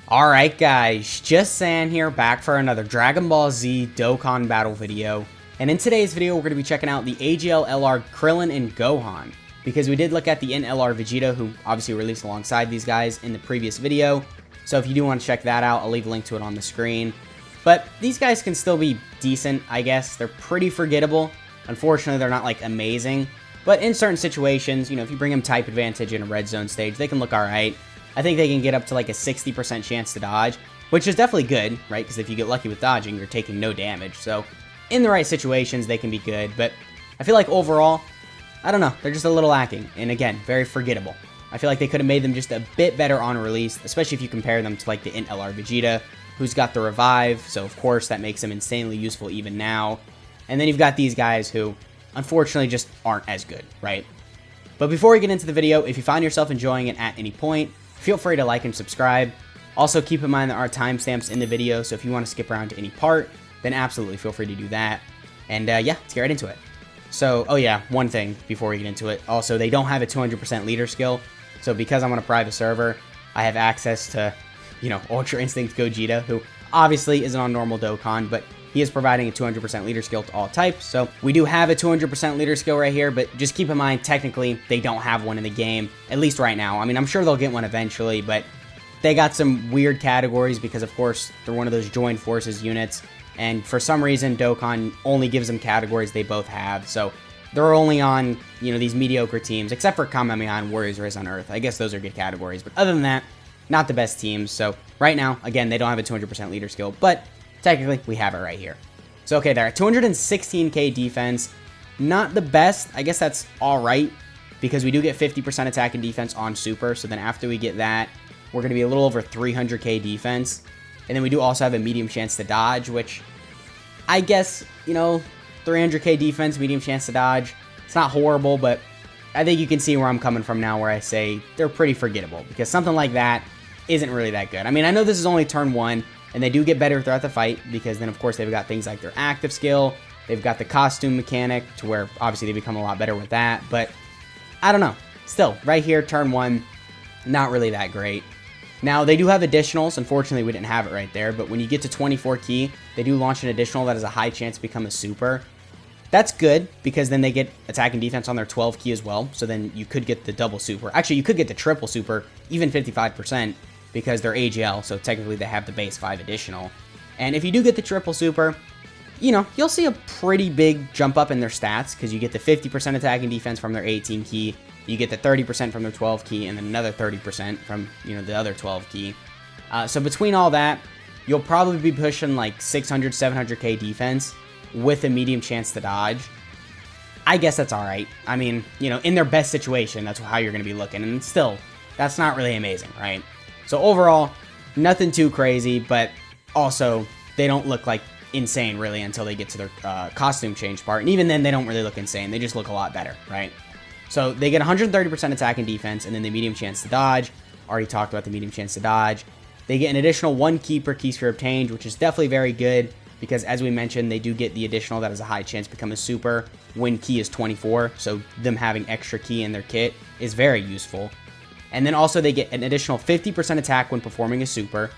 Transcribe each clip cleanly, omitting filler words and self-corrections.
Alright guys, just San here, back for another Dragon Ball Z Dokkan battle video. And in today's video, we're going to be checking out the AGL LR Krillin and Gohan. Because we did look at the NLR Vegeta, who obviously released alongside these guys in the previous video. So if you do want to check that out, I'll leave a link to it on the screen. But these guys can still be decent, I guess. They're pretty forgettable. Unfortunately, they're not like amazing. But in certain situations, if you bring them type advantage in a red zone stage, they can look alright. I think they can get up to like a 60% chance to dodge, which is definitely good, right? Because if you get lucky with dodging, you're taking no damage. So in the right situations, they can be good. But I feel like overall, I don't know, they're just a little lacking. And again, very forgettable. I feel like they could have made them just a bit better on release, especially if you compare them to like the NLR Vegeta, who's got the revive. So of course, that makes them insanely useful even now. And then you've got these guys who unfortunately just aren't as good, right? But before we get into the video, if you find yourself enjoying it at any point, feel free to like and subscribe. Also, keep in mind there are timestamps in the video, so if you want to skip around to any part, then absolutely feel free to do that. And yeah, let's get right into it. So, oh yeah, one thing before we get into it. Also, they don't have a 200% leader skill, so because I'm on a private server, I have access to, Ultra Instinct Gogeta, who obviously isn't on normal Dokkan, but he is providing a 200% leader skill to all types. So we do have a 200% leader skill right here, but just keep in mind, technically, they don't have one in the game, at least right now. I mean, I'm sure they'll get one eventually, but they got some weird categories because, of course, they're one of those joined forces units. And for some reason, Dokkan only gives them categories they both have. So they're only on, these mediocre teams, except for Kamehameha and Warriors Race on Earth. I guess those are good categories. But other than that, not the best teams. So right now, again, they don't have a 200% leader skill, but technically, we have it right here. So, okay, they're at 216k defense. Not the best. I guess that's all right because we do get 50% attack and defense on super. So then after we get that, we're going to be a little over 300k defense. And then we do also have a medium chance to dodge, which I guess, 300k defense, medium chance to dodge. It's not horrible, but I think you can see where I'm coming from now where I say they're pretty forgettable because something like that isn't really that good. I mean, I know this is only turn 1. And they do get better throughout the fight because then, of course, they've got things like their active skill. They've got the costume mechanic to where, obviously, they become a lot better with that. But I don't know. Still, right here, turn 1, not really that great. Now, they do have additionals. Unfortunately, we didn't have it right there. But when you get to 24 key, they do launch an additional that has a high chance to become a super. That's good because then they get attack and defense on their 12 key as well. So then you could get the double super. Actually, you could get the triple super, even 55%. Because they're AGL, so technically they have the base 5 additional. And if you do get the triple super, you'll see a pretty big jump up in their stats because you get the 50% attack and defense from their 18 key, you get the 30% from their 12 key, and then another 30% from, the other 12 key. So between all that, you'll probably be pushing like 600, 700k defense with a medium chance to dodge. I guess that's all right. I mean, in their best situation, that's how you're going to be looking. And still, that's not really amazing, right? So overall, nothing too crazy, but also they don't look like insane really until they get to their costume change part. And even then, they don't really look insane. They just look a lot better, right? So they get 130% attack and defense, and then the medium chance to dodge. Already talked about the medium chance to dodge. They get an additional 1 key per key sphere obtained, which is definitely very good because as we mentioned, they do get the additional that has a high chance to become a super when key is 24. So them having extra key in their kit is very useful. And then also they get an additional 50% attack when performing a super.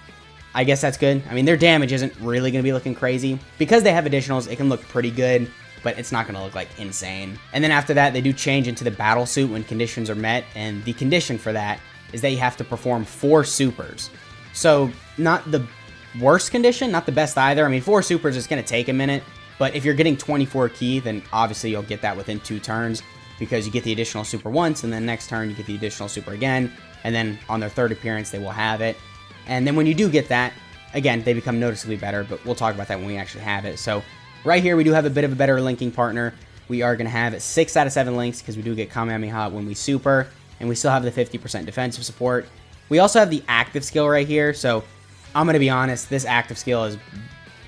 I guess that's good. I mean, their damage isn't really going to be looking crazy. Because they have additionals, it can look pretty good, but it's not going to look like insane. And then after that, they do change into the battle suit when conditions are met. And the condition for that is that you have to perform 4 supers. So not the worst condition, not the best either. I mean, 4 supers is going to take a minute. But if you're getting 24 key, then obviously you'll get that within 2 turns. Because you get the additional super once, and then next turn you get the additional super again, and then on their 3rd appearance they will have it. And then when you do get that, again, they become noticeably better, but we'll talk about that when we actually have it. So right here we do have a bit of a better linking partner. We are going to have 6 out of 7 links because we do get Kamehameha when we super, and we still have the 50% defensive support. We also have the active skill right here, so I'm going to be honest, this active skill is,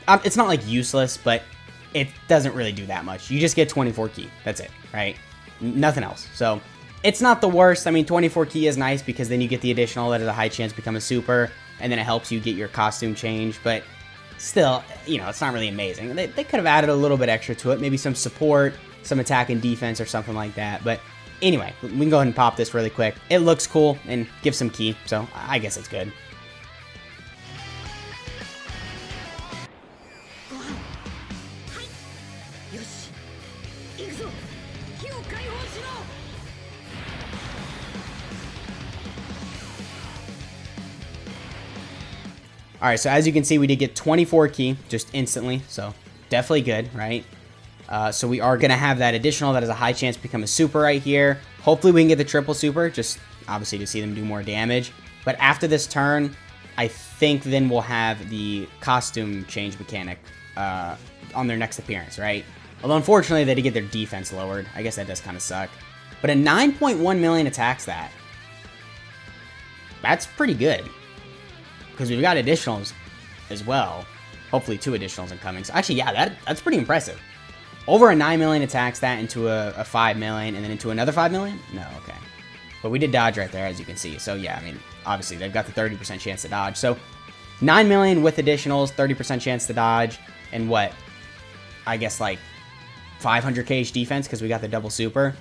it's not like useless, but it doesn't really do that much. You just get 24 key, that's it, right? Nothing else. So it's not the worst. I mean, 24 key is nice because then you get the additional that has a high chance to become a super, and then it helps you get your costume change. But still, it's not really amazing. They could have added a little bit extra to it, maybe some support, some attack and defense or something like that. But anyway, we can go ahead and pop this really quick. It looks cool and gives some key, so I guess it's good. All right, so as you can see, we did get 24 key just instantly, so definitely good, right? So we are going to have that additional that has a high chance to become a super right here. Hopefully we can get the triple super, just obviously to see them do more damage. But after this turn, I think then we'll have the costume change mechanic on their next appearance, right? Although unfortunately they did get their defense lowered. I guess that does kind of suck. But a 9.1 million attacks that. That's pretty good. Because we've got additionals as well. Hopefully 2 additionals incoming. So actually, yeah, that's pretty impressive. Over a 9 million attacks that into a 5 million and then into another 5 million? No, okay. But we did dodge right there, as you can see. So yeah, I mean, obviously they've got the 30% chance to dodge. So 9 million with additionals, 30% chance to dodge, and what? I guess like 500 KH defense because we got the double super.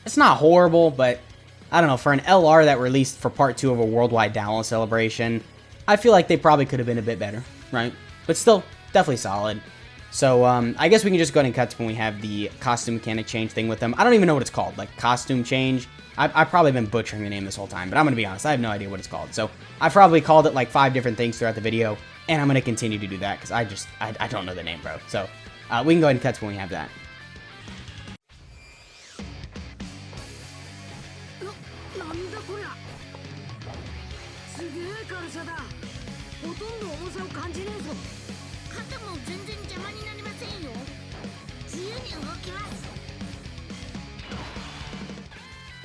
It's not horrible, but I don't know. For an LR that released for part 2 of a worldwide download celebration, I feel like they probably could have been a bit better, right? But still, definitely solid. So I guess we can just go ahead and cut to when we have the costume mechanic change thing with them. I don't even know what it's called, like costume change. I've probably been butchering the name this whole time, but I'm going to be honest, I have no idea what it's called. So I've probably called it like 5 different things throughout the video, and I'm going to continue to do that because I don't know the name, bro. So we can go ahead and cut to when we have that.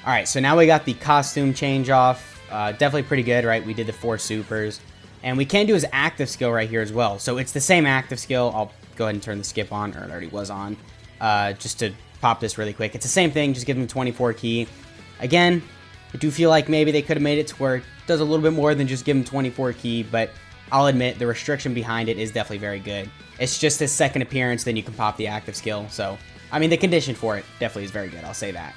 Alright, so now we got the costume change off. Definitely pretty good, right? We did the 4 supers. And we can do his active skill right here as well. So it's the same active skill. I'll go ahead and turn the skip on, or it already was on. Just to pop this really quick. It's the same thing, just give him 24 key. Again, I do feel like maybe they could have made it to where it does a little bit more than just give him 24 key, but I'll admit the restriction behind it is definitely very good. It's just his second appearance, then you can pop the active skill. So, I mean, the condition for it definitely is very good, I'll say that.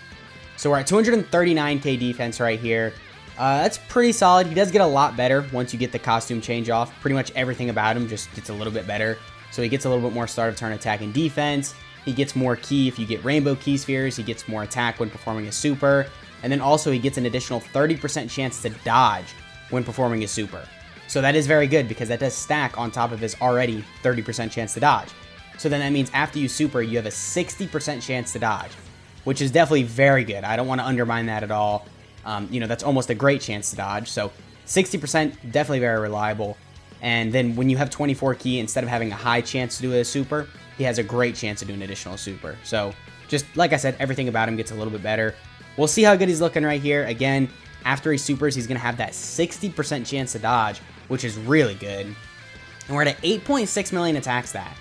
So we're at 239k defense right here. That's pretty solid. He does get a lot better once you get the costume change off. Pretty much everything about him just gets a little bit better. So he gets a little bit more start of turn attack and defense. He gets more key if you get rainbow key spheres. He gets more attack when performing a super. And then also he gets an additional 30% chance to dodge when performing a super. So that is very good because that does stack on top of his already 30% chance to dodge. So then that means after you super, you have a 60% chance to dodge, which is definitely very good. I don't want to undermine that at all. You know, that's almost a great chance to dodge. So 60%, definitely very reliable. And then when you have 24 key, instead of having a high chance to do a super, he has a great chance to do an additional super. So just like I said, everything about him gets a little bit better. We'll see how good he's looking right here. Again, after he supers, he's going to have that 60% chance to dodge, which is really good. And we're at 8.6 million attacks that.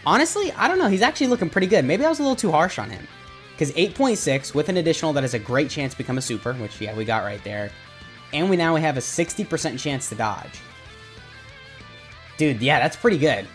Honestly, I don't know. He's actually looking pretty good. Maybe I was a little too harsh on him. Because 8.6 with an additional that has a great chance to become a super, which, yeah, we got right there. And we now have a 60% chance to dodge. Dude, yeah, that's pretty good.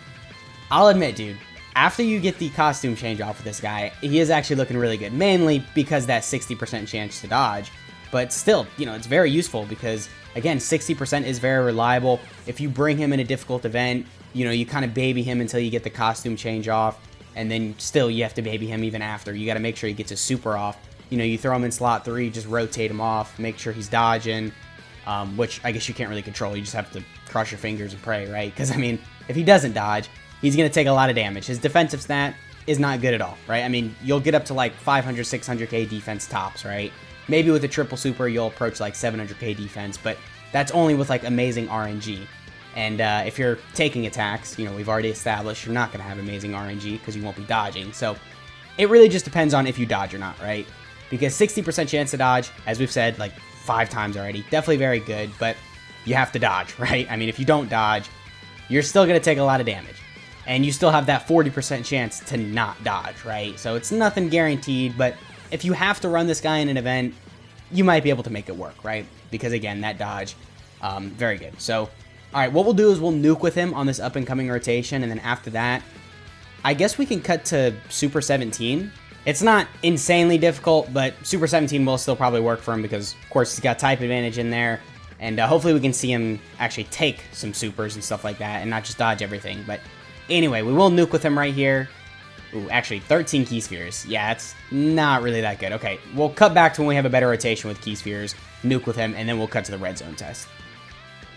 I'll admit, dude, after you get the costume change off of this guy, he is actually looking really good. Mainly because that 60% chance to dodge. But still, you know, it's very useful because, again, 60% is very reliable. If you bring him in a difficult event, you know, you kind of baby him until you get the costume change off. And then still, you have to baby him even after. You got to make sure he gets his super off. You know, you throw him in slot 3, just rotate him off, make sure he's dodging, which I guess you can't really control. You just have to cross your fingers and pray, right? Because, I mean, if he doesn't dodge, he's going to take a lot of damage. His defensive stat is not good at all, right? I mean, you'll get up to like 500, 600k defense tops, right? Maybe with a triple super, you'll approach like 700k defense, but that's only with like amazing RNG. And if you're taking attacks, you know, we've already established you're not going to have amazing RNG because you won't be dodging. So it really just depends on if you dodge or not, right? Because 60% chance to dodge, as we've said like 5 times already, definitely very good, but you have to dodge, right? I mean, if you don't dodge, you're still going to take a lot of damage. And you still have that 40% chance to not dodge, right? So it's nothing guaranteed, but if you have to run this guy in an event, you might be able to make it work, right? Because again, that dodge, very good. So, all right, what we'll do is we'll nuke with him on this up-and-coming rotation, and then after that, I guess we can cut to Super 17. It's not insanely difficult, but Super 17 will still probably work for him because, of course, he's got type advantage in there, and hopefully we can see him actually take some supers and stuff like that and not just dodge everything. But anyway, we will nuke with him right here. Ooh, actually, 13 key spheres. Yeah, it's not really that good. Okay, we'll cut back to when we have a better rotation with key spheres, nuke with him, and then we'll cut to the red zone test.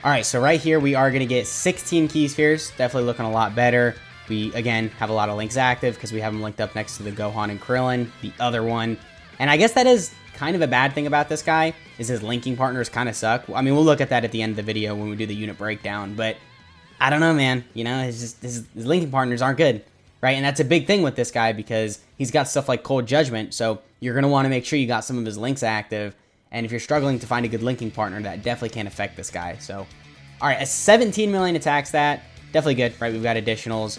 Alright, so right here we are going to get 16 key spheres. Definitely looking a lot better. We, again, have a lot of links active because we have them linked up next to the Gohan and Krillin, the other one. And I guess that is kind of a bad thing about this guy, is his linking partners kind of suck. I mean, we'll look at that at the end of the video when we do the unit breakdown, but I don't know, man. You know, his linking partners aren't good, right? And that's a big thing with this guy because he's got stuff like Cold Judgment, so you're going to want to make sure you got some of his links active. And if you're struggling to find a good linking partner, that definitely can affect this guy. So, all right, a 17 million attack stat, definitely good, right? We've got additionals.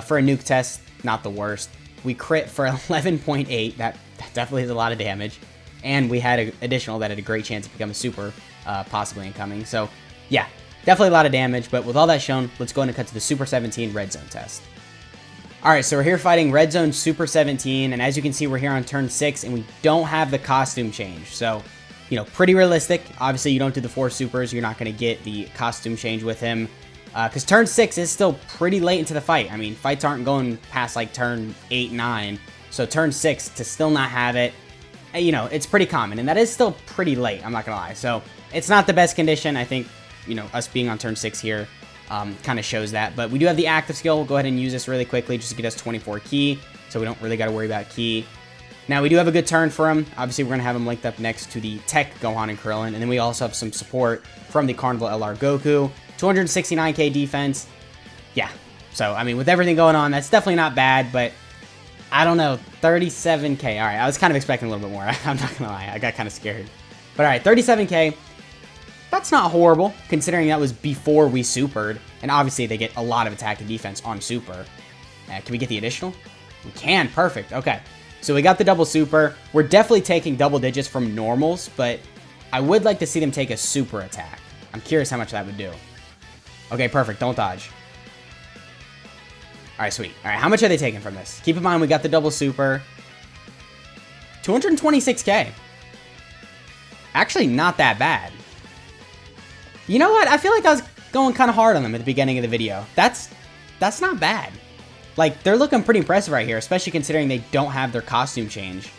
For a nuke test, not the worst. We crit for 11.8. That definitely is a lot of damage. And we had an additional that had a great chance to become a super, possibly incoming. So, yeah, definitely a lot of damage. But with all that shown, let's go ahead and cut to the Super 17 Red Zone test. Alright, so we're here fighting Red Zone Super 17. And as you can see, we're here on turn 6. And we don't have the costume change. So, you know, pretty realistic. Obviously, you don't do the 4 supers. You're not going to get the costume change with him. Because turn 6 is still pretty late into the fight. I mean, fights aren't going past like turn 8, 9. So turn 6 to still not have it, you know, it's pretty common. And that is still pretty late, I'm not going to lie. So it's not the best condition. I think, you know, us being on turn 6 here kind of shows that. But we do have the active skill. We'll go ahead and use this really quickly just to get us 24 key. So we don't really got to worry about key. Now, we do have a good turn for him. Obviously, we're going to have him linked up next to the Tech Gohan and Krillin. And then we also have some support from the Carnival LR Goku. 269k defense. Yeah. So, I mean, with everything going on, that's definitely not bad, but I don't know. 37k. All right. I was kind of expecting a little bit more. I'm not going to lie. I got kind of scared. But all right, 37k. That's not horrible, considering that was before we supered. And obviously, they get a lot of attack and defense on super. Can we get the additional? We can. Perfect. Okay. So we got the double super. We're definitely taking double digits from normals, but I would like to see them take a super attack. I'm curious how much that would do. Okay, perfect. Don't dodge. All right, sweet. All right, how much are they taking from this? Keep in mind, we got the double super. 226k. Actually, not that bad. You know what? I feel like I was going kind of hard on them at the beginning of the video. That's not bad. Like, they're looking pretty impressive right here, especially considering they don't have their costume change.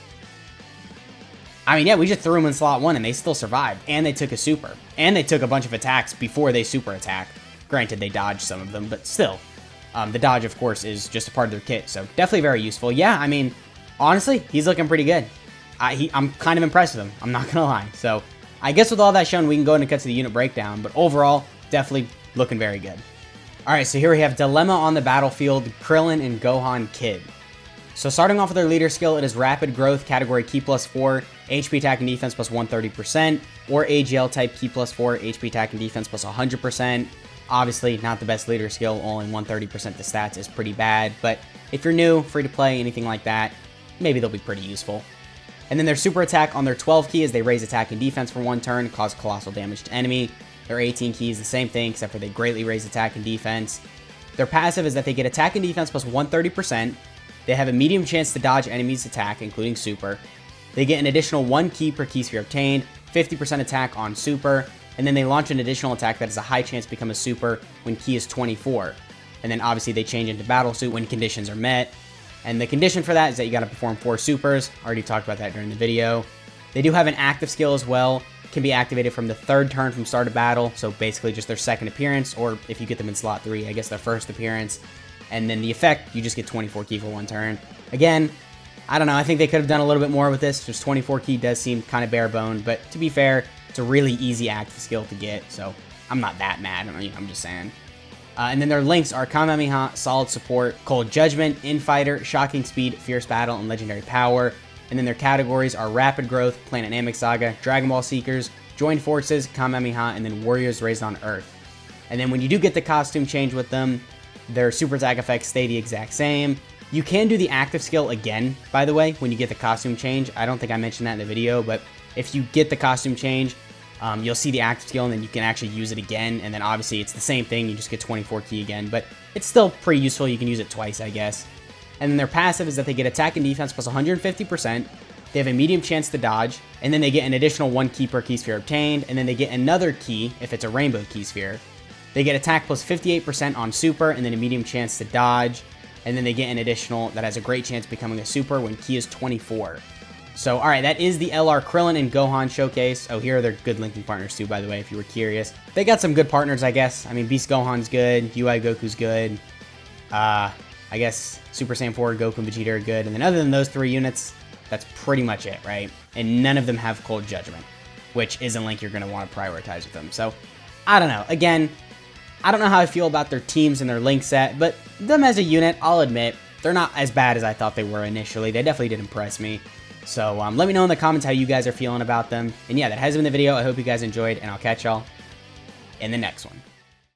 I mean, yeah, we just threw them in slot 1 and they still survived. And they took a super. And they took a bunch of attacks before they super attacked. Granted, they dodged some of them, but still. The dodge, of course, is just a part of their kit. So, definitely very useful. Yeah, I mean, honestly, he's looking pretty good. I'm kind of impressed with him. I'm not going to lie. So, I guess with all that shown, we can go ahead and cut to the unit breakdown. But overall, definitely looking very good. Alright, so here we have Dilemma on the battlefield, Krillin and Gohan Kid. So starting off with their leader skill, it is Rapid Growth, category Key plus 4, HP attack and defense plus 130%, or AGL type Key plus 4, HP attack and defense plus 100%. Obviously, not the best leader skill, only 130% the stats is pretty bad, but if you're new, free to play, anything like that, maybe they'll be pretty useful. And then their super attack on their 12 key is they raise attack and defense for 1 turn, cause colossal damage to enemy. Their 18 key is the same thing, except for they greatly raise attack and defense. Their passive is that they get attack and defense plus 130%. They have a medium chance to dodge enemies' attack, including super. They get an additional 1 key per key sphere obtained, 50% attack on super, and then they launch an additional attack that has a high chance to become a super when key is 24. And then obviously they change into battle suit when conditions are met. And the condition for that is that you gotta perform 4 supers. Already talked about that during the video. They do have an active skill as well. Can be activated from the 3rd turn from start of battle, so basically just their 2nd appearance, or if you get them in slot 3, I guess their 1st appearance. And then the effect, you just get 24 key for 1 turn. Again, I don't know, I think they could have done a little bit more with this. Just 24 key does seem kind of bare boned, but to be fair, it's a really easy active skill to get, so I'm not that mad. I'm just saying. And then their links are Kamehameha, Solid Support, Cold Judgment, Infighter, Shocking Speed, Fierce Battle, and Legendary Power. And then their categories are Rapid Growth, Planet Namek Saga, Dragon Ball Seekers, Joined Forces, Kamehameha, and then Warriors Raised on Earth. And then when you do get the costume change with them, their super attack effects stay the exact same. You can do the active skill again, by the way, when you get the costume change. I don't think I mentioned that in the video, but if you get the costume change, you'll see the active skill, and then you can actually use it again. And then obviously it's the same thing, you just get 24 key again, but it's still pretty useful. You can use it twice, I guess. And then their passive is that they get attack and defense plus 150%. They have a medium chance to dodge, and then they get an additional 1 key per key sphere obtained, and then they get another key if it's a rainbow key sphere. They get attack plus 58% on super, and then a medium chance to dodge, and then they get an additional that has a great chance of becoming a super when key is 24. So, alright, that is the LR Krillin and Gohan showcase. Oh, here are their good linking partners too, by the way, if you were curious. They got some good partners, I guess. I mean, Beast Gohan's good, UI Goku's good. I guess Super Saiyan 4, Goku, and Vegeta are good. And then other than those 3 units, that's pretty much it, right? And none of them have Cold Judgment, which is a link you're going to want to prioritize with them. So, I don't know. Again, I don't know how I feel about their teams and their link set, but them as a unit, I'll admit, they're not as bad as I thought they were initially. They definitely did impress me. So let me know in the comments how you guys are feeling about them. And yeah, that has been the video. I hope you guys enjoyed, and I'll catch y'all in the next one.